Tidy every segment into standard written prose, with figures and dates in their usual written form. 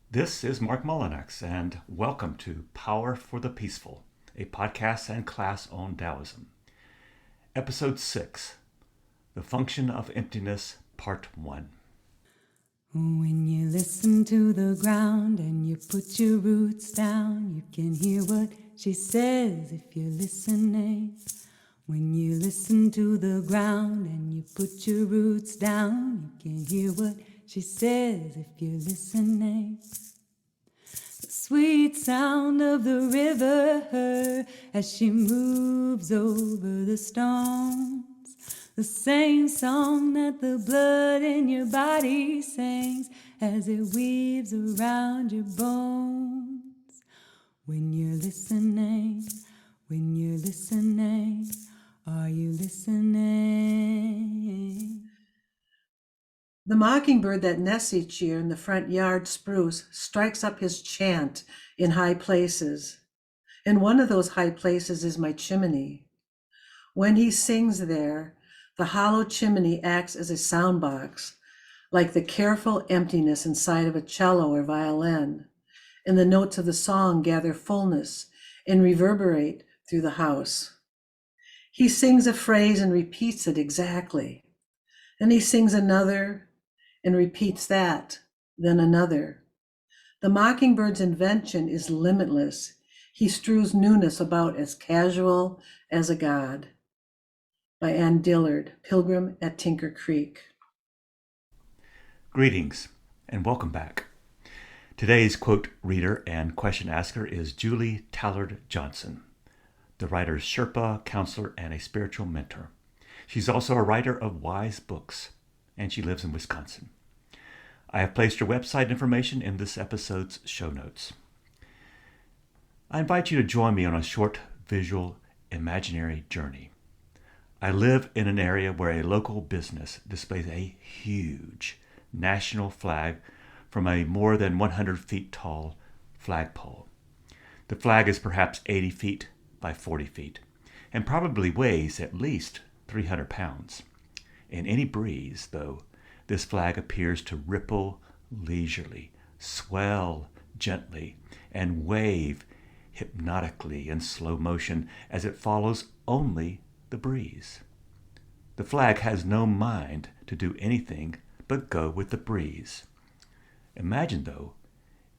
This is Marc Mullinax, and welcome to Power for the Peaceful, a podcast and class on Taoism. Episode 6, The Function of Emptiness, Part 1. When you listen to the ground and you put your roots down, you can hear what she says if you're listening. When you listen to the ground and you put your roots down, you can hear what she says if you're listening. The sweet sound of the river as she moves over the stones. The same song that the blood in your body sings as it weaves around your bones. When you're listening, are you listening? The mockingbird that nests each year in the front yard spruce strikes up his chant in high places. And one of those high places is my chimney. When he sings there, the hollow chimney acts as a sound box, like the careful emptiness inside of a cello or violin, and the notes of the song gather fullness and reverberate through the house. He sings a phrase and repeats it exactly. Then he sings another and repeats that, then another. The mockingbird's invention is limitless. He strews newness about as casual as a god. By Ann Dillard, Pilgrim at Tinker Creek. Greetings, and welcome back. Today's quote reader and question asker is Julie Tallard Johnson, the writer's Sherpa, counselor, and a spiritual mentor. She's also a writer of wise books, and she lives in Wisconsin. I have placed her website information in this episode's show notes. I invite you to join me on a short visual imaginary journey. I live in an area where a local business displays a huge national flag from a more than 100 feet tall flagpole. The flag is perhaps 80 feet by 40 feet and probably weighs at least 300 pounds. In any breeze, though, this flag appears to ripple leisurely, swell gently, and wave hypnotically in slow motion as it follows only the breeze. The flag has no mind to do anything but go with the breeze. Imagine, though,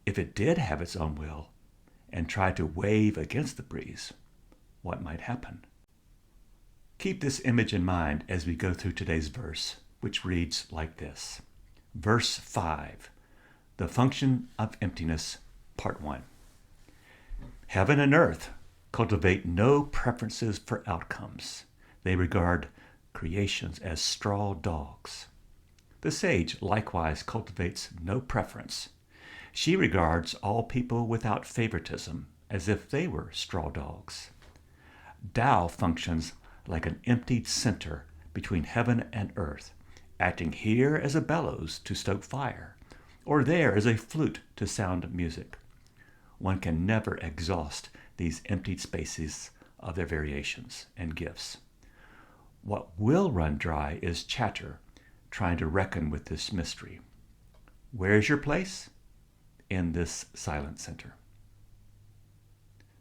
if it did have its own will and tried to wave against the breeze, what might happen? Keep this image in mind as we go through today's verse, which reads like this. Verse 5, The Function of Emptiness, Part 1. Heaven and earth cultivate no preferences for outcomes. They regard creations as straw dogs. The sage likewise cultivates no preference. She regards all people without favoritism as if they were straw dogs. Tao functions like an emptied center between heaven and earth, acting here as a bellows to stoke fire, or there as a flute to sound music. One can never exhaust these emptied spaces of their variations and gifts. What will run dry is chatter, trying to reckon with this mystery. Where is your place? In this silent center.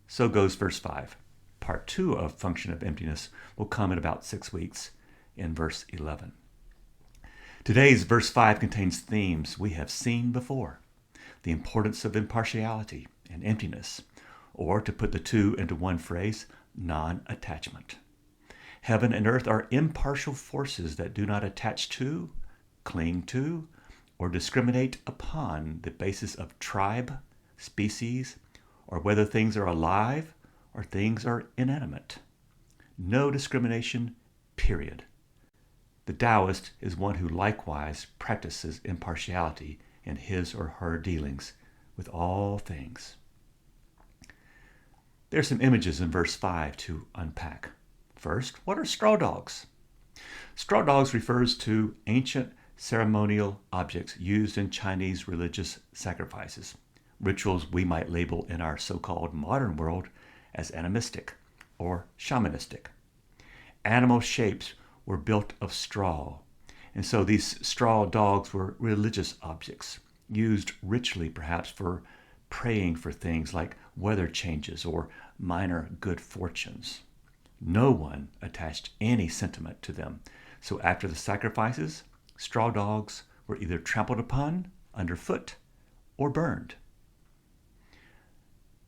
So goes verse 5. Part 2 of Function of Emptiness will come in about 6 weeks in verse 11. Today's verse 5 contains themes we have seen before. The importance of impartiality and emptiness, or to put the two into one phrase, non-attachment. Heaven and earth are impartial forces that do not attach to, cling to, or discriminate upon the basis of tribe, species, or whether things are alive or things are inanimate. No discrimination, period. The Taoist is one who likewise practices impartiality in his or her dealings with all things. There are some images in verse 5 to unpack. First, what are straw dogs? Straw dogs refers to ancient ceremonial objects used in Chinese religious sacrifices, rituals we might label in our so-called modern world as animistic or shamanistic. Animal shapes were built of straw, and so these straw dogs were religious objects, used richly perhaps for praying for things like weather changes or minor good fortunes. No one attached any sentiment to them, so after the sacrifices, straw dogs were either trampled upon, underfoot, or burned.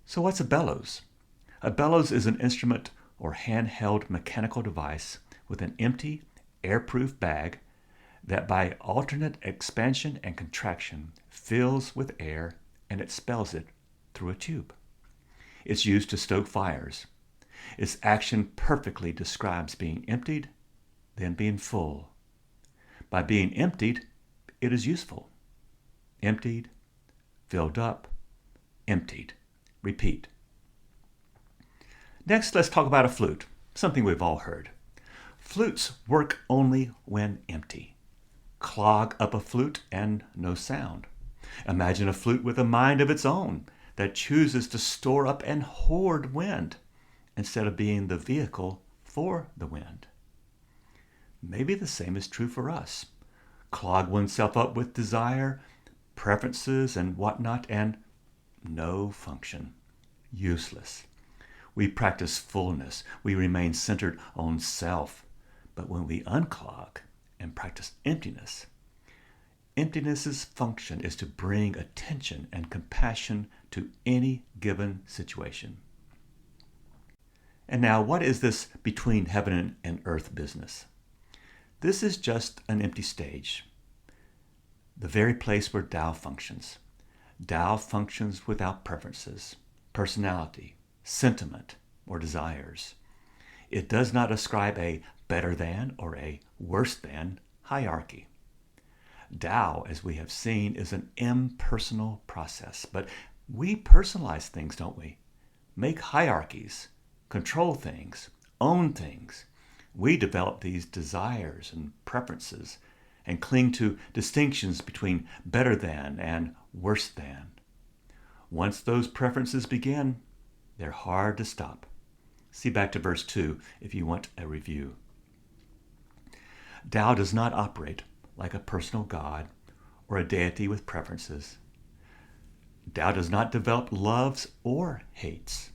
So what's a bellows? A bellows is an instrument or handheld mechanical device with an empty, airproof bag that by alternate expansion and contraction fills with air and expels it through a tube. It's used to stoke fires. Its action perfectly describes being emptied, then being full. By being emptied, it is useful. Emptied, filled up, emptied. Repeat. Next, let's talk about a flute, something we've all heard. Flutes work only when empty. Clog up a flute and no sound. Imagine a flute with a mind of its own that chooses to store up and hoard wind instead of being the vehicle for the wind. Maybe the same is true for us. Clog oneself up with desire, preferences, and whatnot, and no function. Useless. We practice fullness. We remain centered on self. But when we unclog and practice emptiness, emptiness's function is to bring attention and compassion to any given situation. And now, what is this between heaven and earth business? This is just an empty stage, the very place where Tao functions. Tao functions without preferences, personality, sentiment, or desires. It does not ascribe a better than or a worse than hierarchy. Tao, as we have seen, is an impersonal process, but we personalize things, don't we? Make hierarchies, control things, own things. We develop these desires and preferences and cling to distinctions between better than and worse than. Once those preferences begin, they're hard to stop. See back to verse 2 if you want a review. Tao does not operate like a personal God or a deity with preferences. Tao does not develop loves or hates.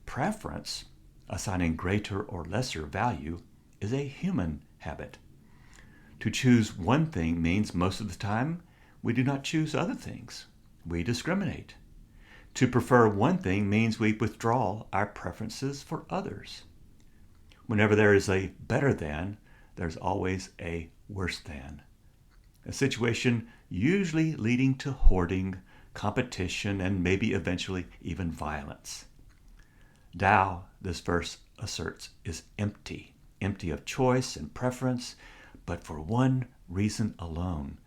Preference, assigning greater or lesser value, is a human habit. To choose one thing means most of the time we do not choose other things. We discriminate. To prefer one thing means we withdraw our preferences for others. Whenever there is a better than, there's always a worse than. A situation usually leading to hoarding, competition, and maybe eventually even violence. Tao, this verse asserts, is empty of choice and preference, but for one reason alone,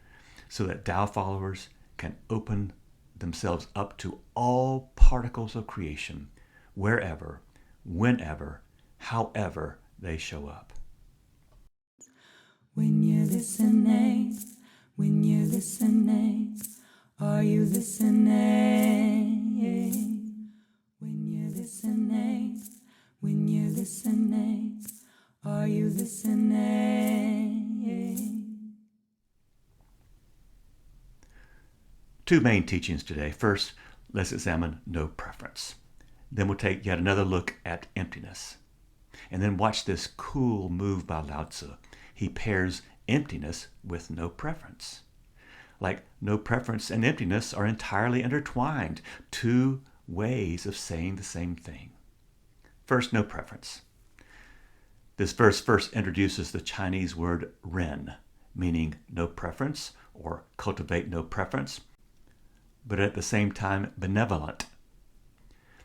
so that Tao followers can open themselves up to all particles of creation, wherever, whenever, however they show up. When you're listening, are you listening? When you're listening, are you listening? Two main teachings today. First, let's examine no preference. Then we'll take yet another look at emptiness. And then watch this cool move by Lao Tzu. He pairs emptiness with no preference. Like no preference and emptiness are entirely intertwined, two ways of saying the same thing. First, no preference. This verse first introduces the Chinese word ren, meaning no preference or cultivate no preference, but at the same time benevolent.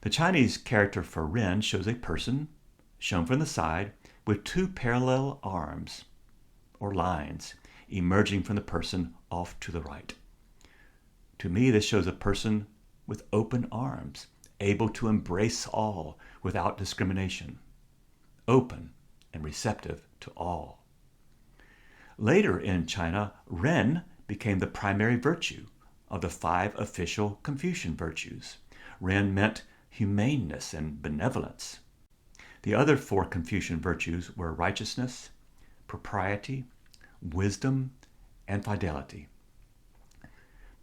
The Chinese character for ren shows a person, shown from the side, with two parallel arms or lines emerging from the person off to the right. To me, this shows a person with open arms, able to embrace all without discrimination, open and receptive to all. Later in China, ren became the primary virtue of the 5 official Confucian virtues. Ren meant humaneness and benevolence. The other 4 Confucian virtues were righteousness, propriety, wisdom, and fidelity.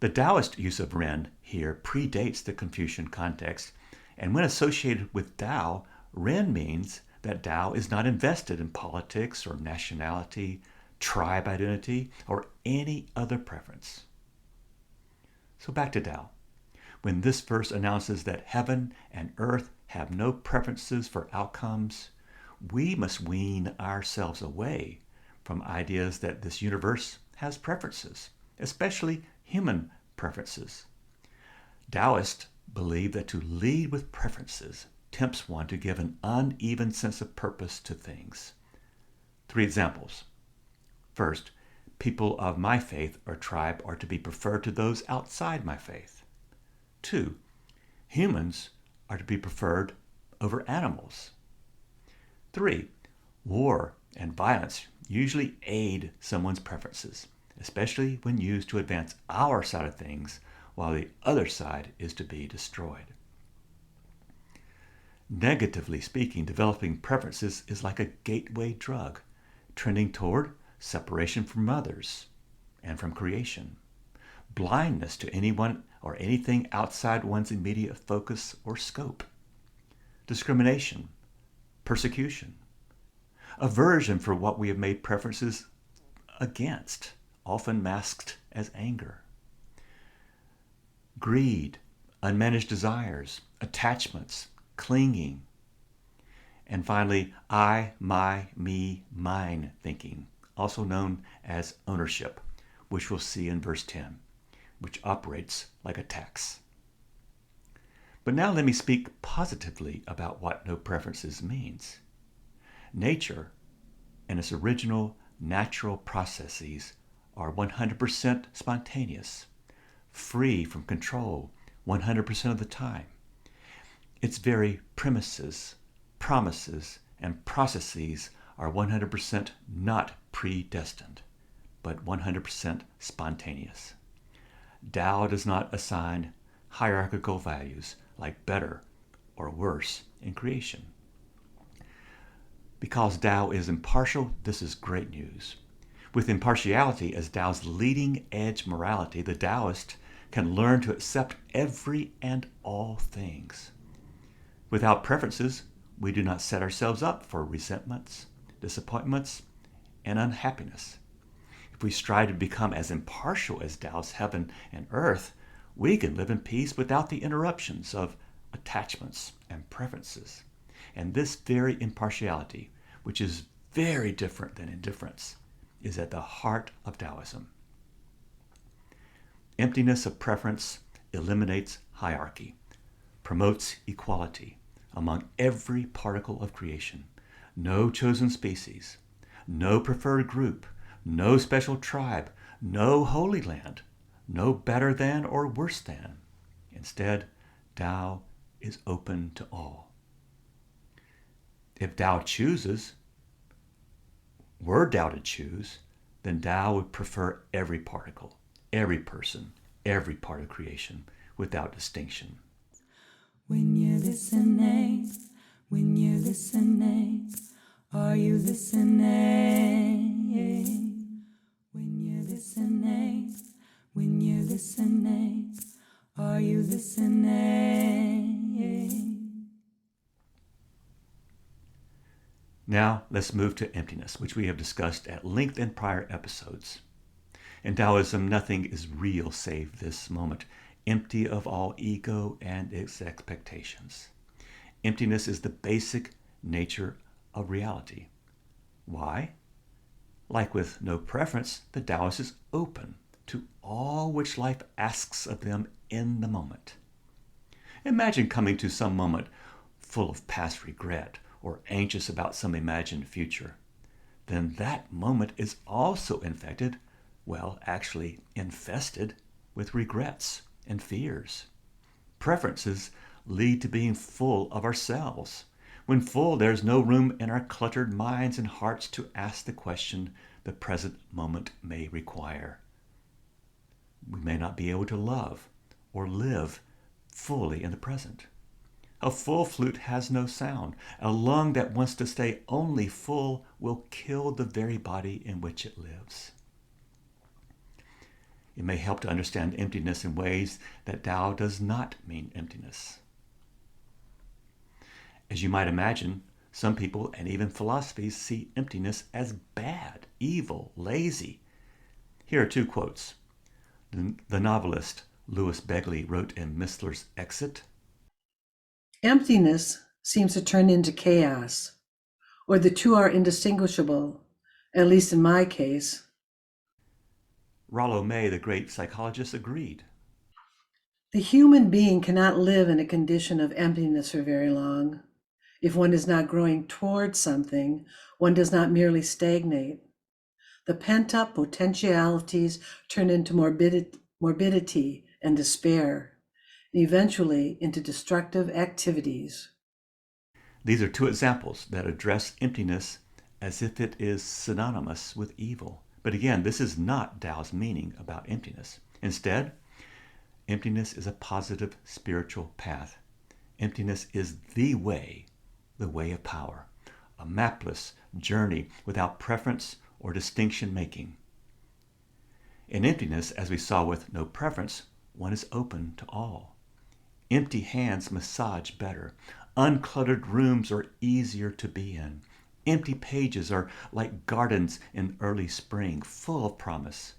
The Taoist use of Ren here predates the Confucian context, and when associated with Tao, Ren means that Tao is not invested in politics or nationality, tribe identity, or any other preference. So back to Tao. When this verse announces that heaven and earth have no preferences for outcomes, we must wean ourselves away from ideas that this universe has preferences, especially human preferences. Taoists believe that to lead with preferences tempts one to give an uneven sense of purpose to things. 3 examples. First, people of my faith or tribe are to be preferred to those outside my faith. 2, humans are to be preferred over animals. 3, war and violence usually aid someone's preferences, especially when used to advance our side of things while the other side is to be destroyed. Negatively speaking, developing preferences is like a gateway drug, trending toward separation from others and from creation, blindness to anyone or anything outside one's immediate focus or scope, discrimination, persecution, aversion for what we have made preferences against, often masked as anger, greed, unmanaged desires, attachments, clinging, and finally, I, my, me, mine thinking, also known as ownership, which we'll see in verse 10, which operates like a tax. But now let me speak positively about what no preferences means. Nature and its original natural processes are 100% spontaneous, free from control 100% of the time. Its very premises, promises, and processes are 100% not predestined, but 100% spontaneous. Tao does not assign hierarchical values like better or worse in creation. Because Tao is impartial, this is great news. With impartiality as Tao's leading edge morality, the Taoist can learn to accept every and all things. Without preferences, we do not set ourselves up for resentments, disappointments, and unhappiness. If we strive to become as impartial as Tao's heaven and earth, we can live in peace without the interruptions of attachments and preferences. And this very impartiality, which is very different than indifference, is at the heart of Taoism. Emptiness of preference eliminates hierarchy, promotes equality among every particle of creation. No chosen species, no preferred group, no special tribe, no holy land, no better than or worse than. Instead, Tao is open to all. If Tao chooses, were Tao to choose, then Tao would prefer every particle, every person, every part of creation, without distinction. When you're listening, are you listening? When you're listening, are you listening? Now let's move to emptiness, which we have discussed at length in prior episodes. In Taoism, nothing is real save this moment, empty of all ego and its expectations. Emptiness is the basic nature of reality. Why? Like with no preference, the Taoist is open to all which life asks of them in the moment. Imagine coming to some moment full of past regret or anxious about some imagined future. Then that moment is also infected, well, actually infested with regrets and fears. Preferences lead to being full of ourselves. When full, there's no room in our cluttered minds and hearts to ask the question the present moment may require. We may not be able to love or live fully in the present. A full flute has no sound. A lung that wants to stay only full will kill the very body in which it lives. It may help to understand emptiness in ways that Tao does not mean emptiness. As you might imagine, some people and even philosophies see emptiness as bad, evil, lazy. Here are two quotes. The novelist Louis Begley wrote in Mistler's Exit, Emptiness seems to turn into chaos, or the two are indistinguishable, at least in my case. Rollo May, the great psychologist, agreed. The human being cannot live in a condition of emptiness for very long. If one is not growing towards something, one does not merely stagnate. The pent-up potentialities turn into morbidity and despair, and eventually into destructive activities. These are two examples that address emptiness as if it is synonymous with evil. But again, this is not Tao's meaning about emptiness. Instead, emptiness is a positive spiritual path. Emptiness is the way of power, a mapless journey without preference or distinction making. In emptiness, as we saw with no preference, one is open to all. Empty hands massage better. Uncluttered rooms are easier to be in. Empty pages are like gardens in early spring, full of promise.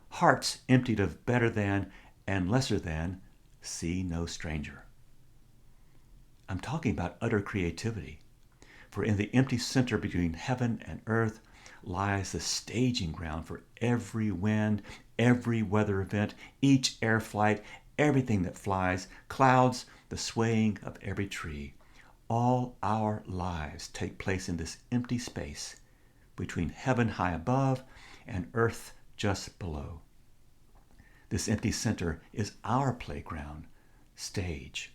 Hearts emptied of better than and lesser than see no stranger. I'm talking about utter creativity. For in the empty center between heaven and earth lies the staging ground for every wind, every weather event, each air flight, everything that flies, clouds, the swaying of every tree. All our lives take place in this empty space between heaven high above and earth just below. This empty center is our playground, stage,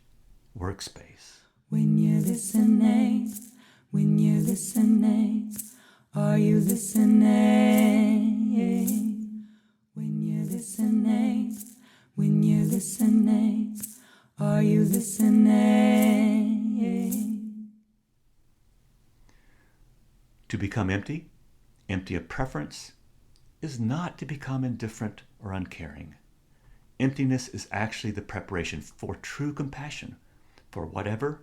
workspace. When you're listening, are you listening? When you're listening, are you listening? To become empty of preference, is not to become indifferent or uncaring. Emptiness is actually the preparation for true compassion for whatever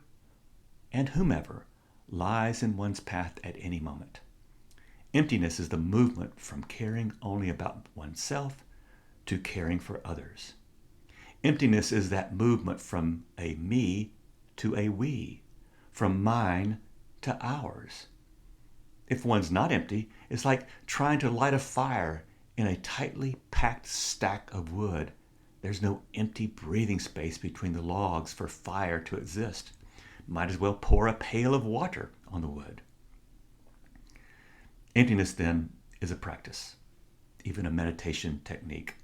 and whomever lies in one's path at any moment. Emptiness is the movement from caring only about oneself to caring for others. Emptiness is that movement from a me to a we, from mine to ours. If one's not empty, it's like trying to light a fire in a tightly packed stack of wood. There's no empty breathing space between the logs for fire to exist. Might as well pour a pail of water on the wood. Emptiness, then, is a practice, even a meditation technique.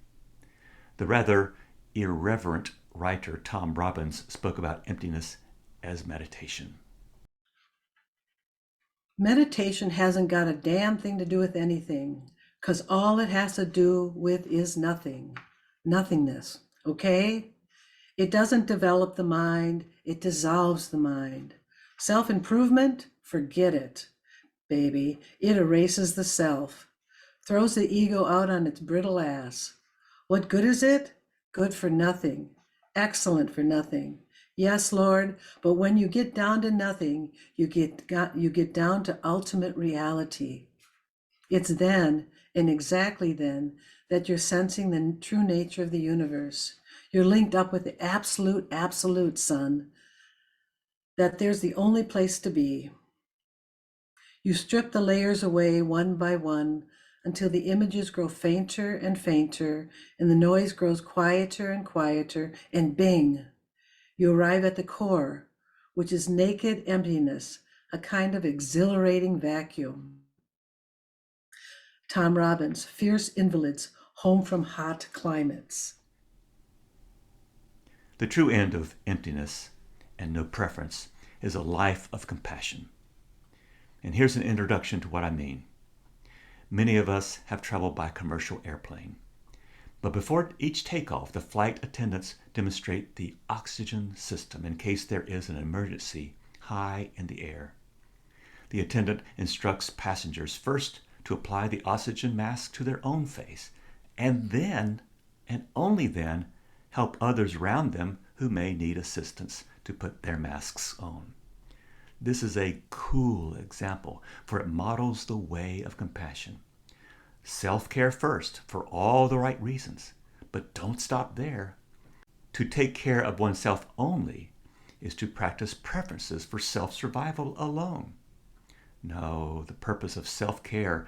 The rather irreverent writer Tom Robbins spoke about emptiness as meditation. Meditation hasn't got a damn thing to do with anything, because all it has to do with is nothing, nothingness, okay? It doesn't develop the mind, it dissolves the mind. Self-improvement, forget it, baby. It erases the self, throws the ego out on its brittle ass. What good is it? Good for nothing, excellent for nothing. Yes, Lord, but when you get down to nothing, you get down to ultimate reality. It's then, and exactly then, that you're sensing the true nature of the universe. You're linked up with the absolute, son, that there's the only place to be. You strip the layers away one by one until the images grow fainter and fainter, and the noise grows quieter and quieter, and bing, you arrive at the core, which is naked emptiness, a kind of exhilarating vacuum. Tom Robbins, Fierce Invalids, Home from Hot Climates. The true end of emptiness and no preference is a life of compassion. And here's an introduction to what I mean. Many of us have traveled by commercial airplane. But before each takeoff, the flight attendants demonstrate the oxygen system in case there is an emergency high in the air. The attendant instructs passengers first to apply the oxygen mask to their own face, and then and only then help others around them who may need assistance to put their masks on. This is a cool example, for it models the way of compassion. Self-care first for all the right reasons, but don't stop there. To take care of oneself only is to practice preferences for self-survival alone. No, the purpose of self-care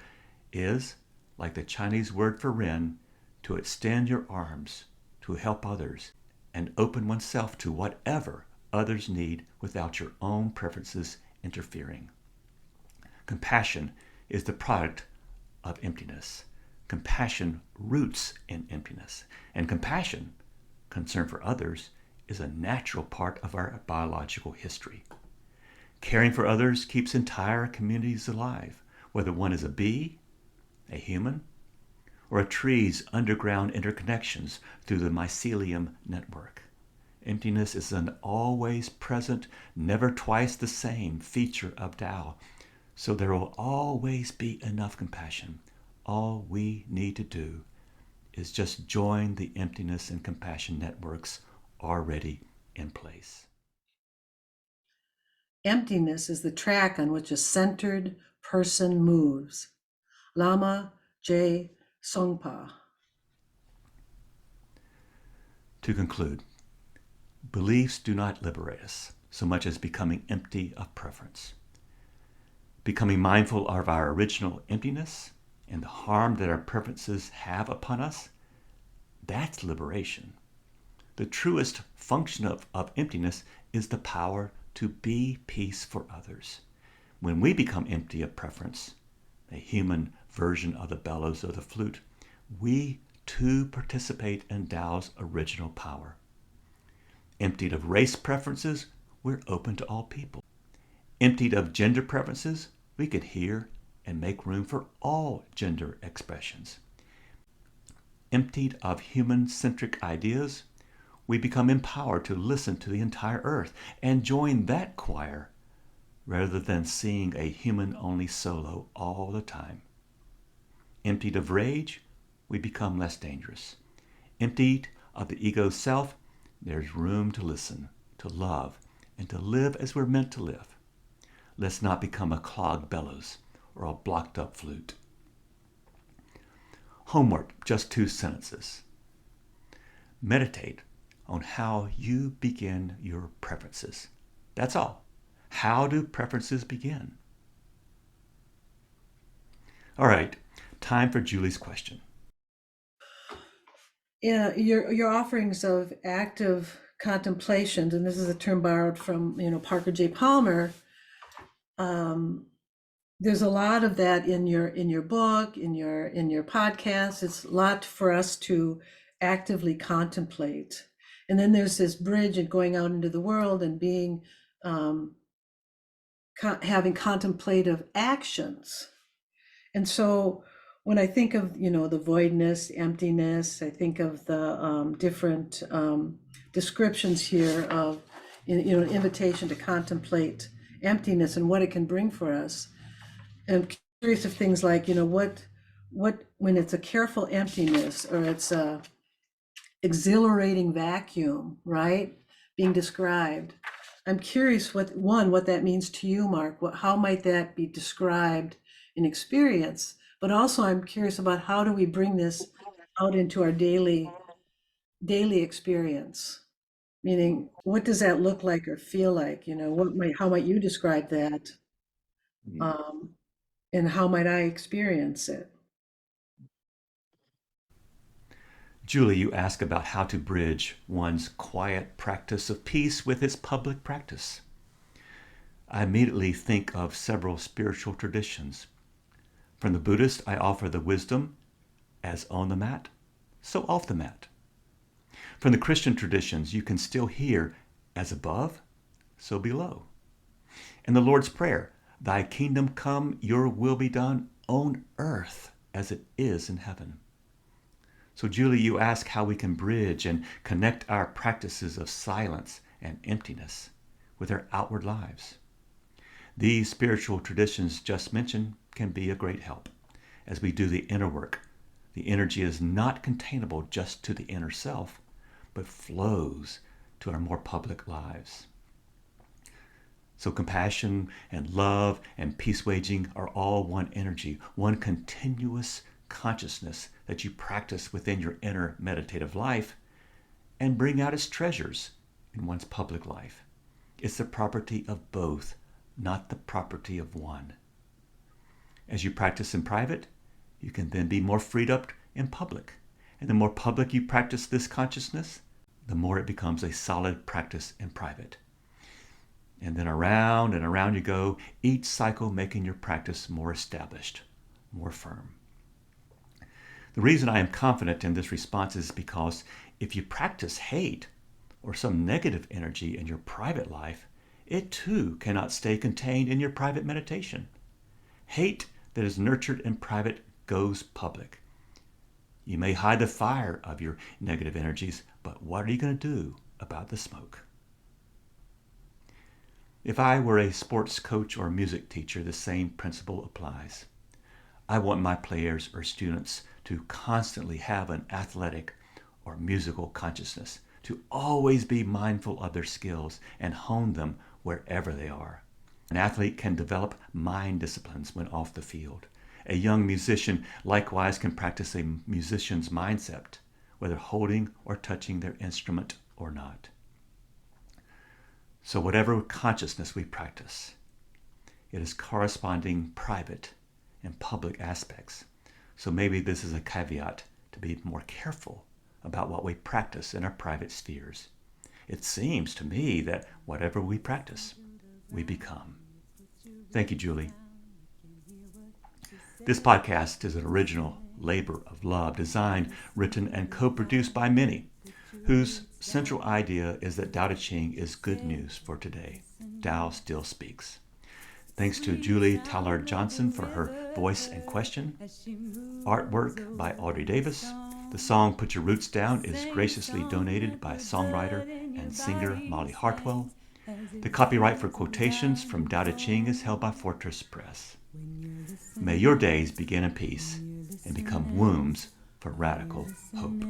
is, like the Chinese word for Ren, to extend your arms, to help others, and open oneself to whatever others need without your own preferences interfering. Compassion is the product of emptiness. Compassion roots in emptiness. And compassion, concern for others, is a natural part of our biological history. Caring for others keeps entire communities alive, whether one is a bee, a human, or a tree's underground interconnections through the mycelium network. Emptiness is an always present, never twice the same feature of Tao, so there will always be enough compassion. All we need to do is just join the emptiness and compassion networks already in place. Emptiness is the track on which a centered person moves. Lama J. Songpa. To conclude, beliefs do not liberate us so much as becoming empty of preference. Becoming mindful of our original emptiness and the harm that our preferences have upon us, that's liberation. The truest function of emptiness is the power to be peace for others. When we become empty of preference, a human version of the bellows or the flute, we too participate in Tao's original power. Emptied of race preferences, we're open to all people. Emptied of gender preferences, we can hear and make room for all gender expressions. Emptied of human-centric ideas, we become empowered to listen to the entire earth and join that choir rather than sing a human-only solo all the time. Emptied of rage, we become less dangerous. Emptied of the ego self, there's room to listen, to love, and to live as we're meant to live. Let's not become a clogged bellows or a blocked up flute. Homework, just 2 sentences. Meditate on how you begin your preferences. That's all. How do preferences begin? All right, time for Julie's question. Yeah, your offerings of active contemplation, and this is a term borrowed from Parker J. Palmer. There's a lot of that in your book, in your podcast. It's a lot for us to actively contemplate. And then there's this bridge of going out into the world and being having contemplative actions. And so when I think of the voidness, emptiness, I think of the different descriptions here of an invitation to contemplate emptiness and what it can bring for us. And I'm curious of things like what when it's a careful emptiness or it's a exhilarating vacuum, right, being described. I'm curious what that means to you, Marc. How might that be described in experience? But also I'm curious about how do we bring this out into our daily experience? Meaning, what does that look like or feel like? How might you describe that? And how might I experience it? Julie, you ask about how to bridge one's quiet practice of peace with its public practice. I immediately think of several spiritual traditions. From the Buddhist, I offer the wisdom as on the mat, so off the mat. From the Christian traditions, you can still hear as above, so below. In the Lord's Prayer, thy kingdom come, your will be done on earth as it is in heaven. So Julie, you ask how we can bridge and connect our practices of silence and emptiness with our outward lives. These spiritual traditions just mentioned can be a great help as we do the inner work, The energy is not containable just to the inner self, but flows to our more public lives. So compassion and love and peace waging are all one energy, one continuous consciousness that you practice within your inner meditative life and bring out as treasures in one's public life. It's the property of both, not the property of one. As you practice in private, you can then be more freed up in public. And the more public you practice this consciousness, the more it becomes a solid practice in private. And then around and around you go, each cycle making your practice more established, more firm. The reason I am confident in this response is because if you practice hate or some negative energy in your private life, it too cannot stay contained in your private meditation. Hate that is nurtured in private goes public. You may hide the fire of your negative energies, but what are you going to do about the smoke? If I were a sports coach or music teacher, the same principle applies. I want my players or students to constantly have an athletic or musical consciousness, to always be mindful of their skills and hone them wherever they are. An athlete can develop mind disciplines when off the field. A young musician likewise can practice a musician's mindset, whether holding or touching their instrument or not. So whatever consciousness we practice, it is corresponding private and public aspects. So maybe this is a caveat to be more careful about what we practice in our private spheres. It seems to me that whatever we practice, we become. Thank you, Julie. This podcast is an original labor of love, designed, written, and co-produced by many, whose central idea is that Tao Te Ching is good news for today. Tao still speaks. Thanks to Julie Tallard Johnson for her voice and question. Artwork by Audrey Davis. The song Put Your Roots Down is graciously donated by songwriter and singer Molly Hartwell. The copyright for quotations from Tao Te Ching is held by Fortress Press. May your days begin in peace and become wombs for radical hope.